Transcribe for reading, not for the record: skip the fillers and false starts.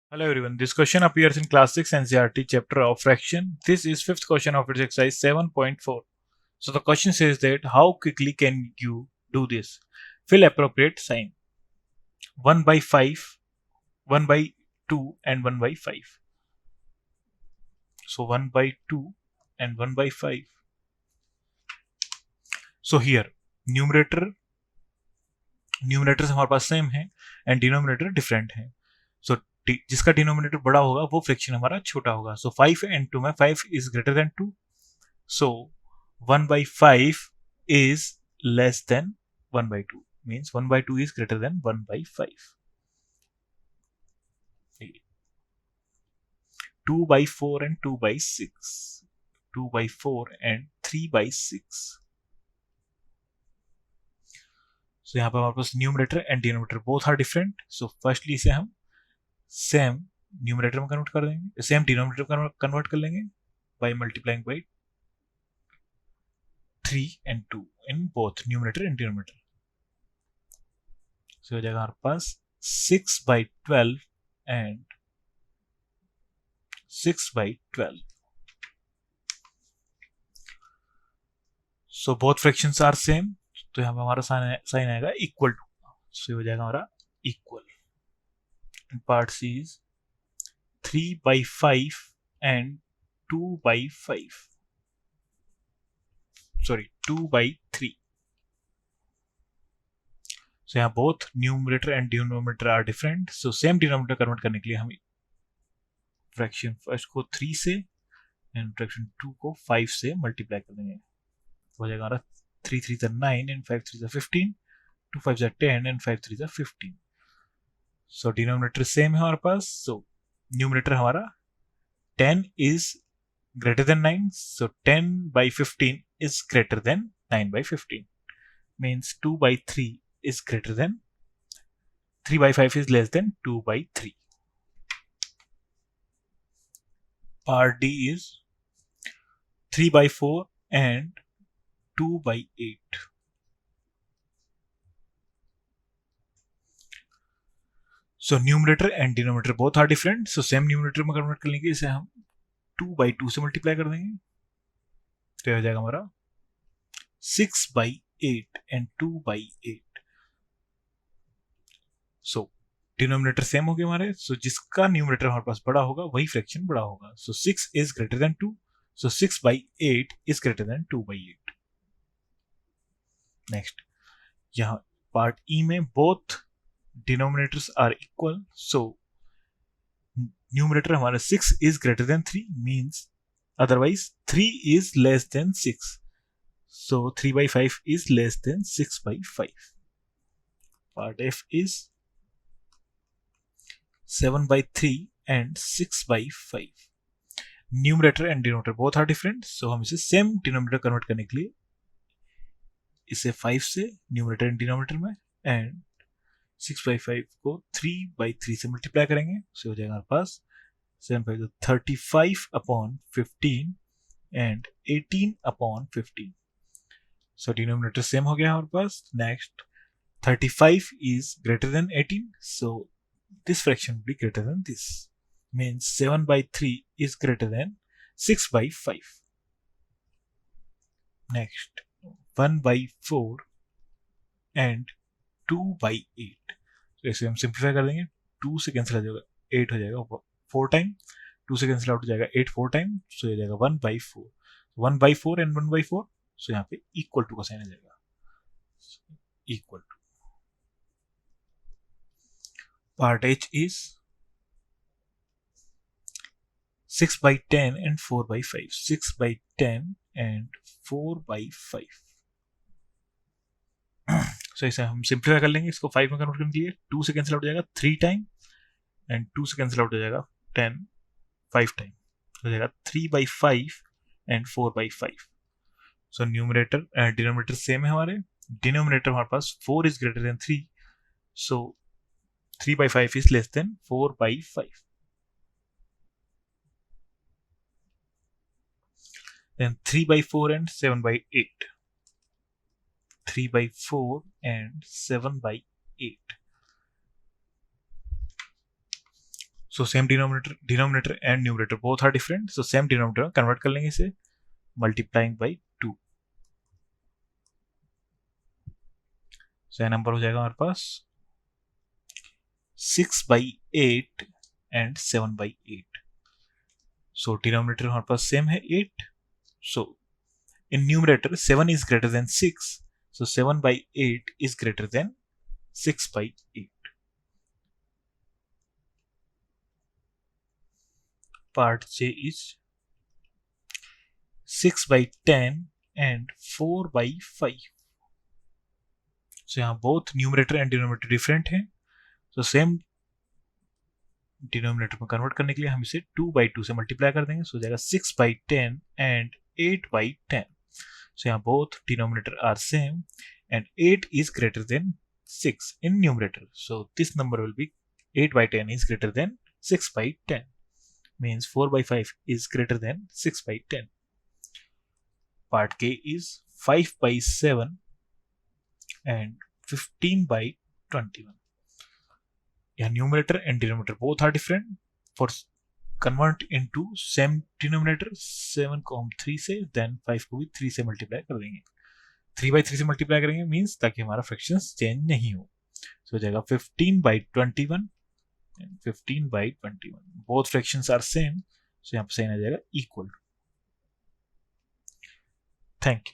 Hello everyone, this question appears in Class 6 NCERT chapter of fraction. This is fifth question of its exercise 7.4. So the question says that how quickly can you do this? Fill appropriate sign. 1 by 5, 1 by 2 and 1 by 5. So 1 by 2 and 1 by 5. So here numerators हमारे पास same है and denominator different है. सो जिसका denominator बड़ा होगा वो fraction हमारा छोटा होगा. सो 5 एंड 2 में 5 is greater than 2. So 1 by 5 is less than 1 by 2. Means 1 by 2 is greater than 1 by 5. 2 by 4 and 2 by 6. 2 by 4 and 3 by 6. So यहाँ पर हमारे पास numerator and denominator both are different. So firstly इसे हम same numerator में convert कर देंगे, same denominator में कन्वर्ट कर लेंगे by multiplying by 3 and 2 in both numerator and denominator. So हो जाएगा हमारे पास 6 by 12 and 6 by 12. So both fractions are same. तो यहाँ पे हमारा साइन आएगा इक्वल टू. सो हो जाएगा हमारा equal. Part C is 3 by 5 and 2 by 5. Sorry, 2 by 3. So यहाँ both numerator and denominator are different. So same denominator convert करने के लिए हम फ्रैक्शन फर्स्ट को 3 से एंड फ्रैक्शन 2 को 5 से मल्टीप्लाई कर देंगे. हो जाएगा हमारा 3 3 9 and 5 3 15, 2 5 10 and 5 3 15. So denominator same है हमारे पास. सो न्यूमरेटर हमारा 10 is greater than 9. So 10 by 15 is greater than 9 by 15. Means 2 by 3 is greater than 3 by 5 is less than 2 by 3. Part D is 3 by 4 and 2 by 8. So numerator and denominator both are different. So same numerator में convert करने के लिए इसे हम 2 by 2 से multiply कर देंगे. तो हो जाएगा हमारा 6 by 8 and 2 by 8. So denominator same हो गया हमारे. सो जिसका न्यूमरेटर हमारे पास बड़ा होगा वही फ्रैक्शन बड़ा होगा. So 6 is greater than 2. So 6 by 8 is greater than 2 by 8. Next यहाँ पार्ट ई में both denominators are equal. So numerator हमारा 6 is greater than 3 means otherwise 3 is less than 6. So 3 by 5 is less than 6 by 5. Part F is 7 by 3 and 6 by 5. Numerator and denominator both are different. So हम इसे same denominator convert करने के लिए इसे 5 से numerator and denominator में and 6 by 5 को 3 by 3 से मल्टीप्लाई करेंगे. सो हो जाएगा हमारे पास 7 5 35 upon 15 and 18 upon 15. So denominator same हो गया हमारे पास. Next 35 is greater than 18. So this fraction will be greater than this. Means 7 by 3 is greater than 6 by 5. Next 1 by 4 and 2 by 8. तो इसे हम सिंप्लीफाई कर देंगे. 2 से कैंसिल हो जाएगा, 8 हो जाएगा 4 टाइम. 2 से कैंसिल आउट हो जाएगा 8 4 टाइम. सो हो जाएगा 1 by 4. 1 by 4 and 1 by 4. So यहाँ पे इक्वल टू का साइन आ जाएगा. Equal to. Part H is 6 by 10 and 4 by 5. 6 by 10 and 4 by 5. So इसे हम सिंप्लीफाई कर लेंगे. इसको 5 में कन्वर्ट करने के लिए 2 से कैंसिल आउट हो जाएगा 3 टाइम एंड 2 से कैंसिल आउट हो जाएगा 10 5 टाइम. हो जाएगा 3 by 5 and 4 by 5. So numerator and denominator same है हमारे. डिनोमिनेटर हमारे पास 4 is greater than 3. So 3 by 5 is less than 4 by 5. Then 3 by 4 and 7 by 8. 3 by 4 and 7 by 8. So same denominator and numerator both are different, so same denominator convert कर लेंगे इसे multiplying by 2। सो यह number हो जाएगा हमारे पास 6/8 and 7/8। So denominator हमारे पास same है 8, सो in numerator 7 is greater than 6, so 7/8 is greater than 6/8. Part J is 6/10 and 4/5. So यहाँ both numerator and denominator different हैं, so same डिनोमिनेटर में कन्वर्ट करने के लिए हम इसे 2/2 से मल्टीप्लाई कर देंगे, सो हो जाएगा 6/10 एंड 8/10। सो यहाँ both denominator are same and 8 is greater than 6 in numerator, so this number will be 8/10 is greater than 6/10, means 4/5 is greater than 6/10. Part K is 5/7 and 15/21. Yeah, numerator and denominator both are different. For convert into same denominator 7 को हम 3 से, then 5 को भी 3 से multiply कर देंगे। 3/3 से multiply करेंगे मीन्स ताकि हमारा फ्रैक्शंस चेंज नहीं हो। सो हो जाएगा 15/21 and 15/21, both fractions are same, so यहाँ पे साइन आ जाएगा इक्वल। Thank you.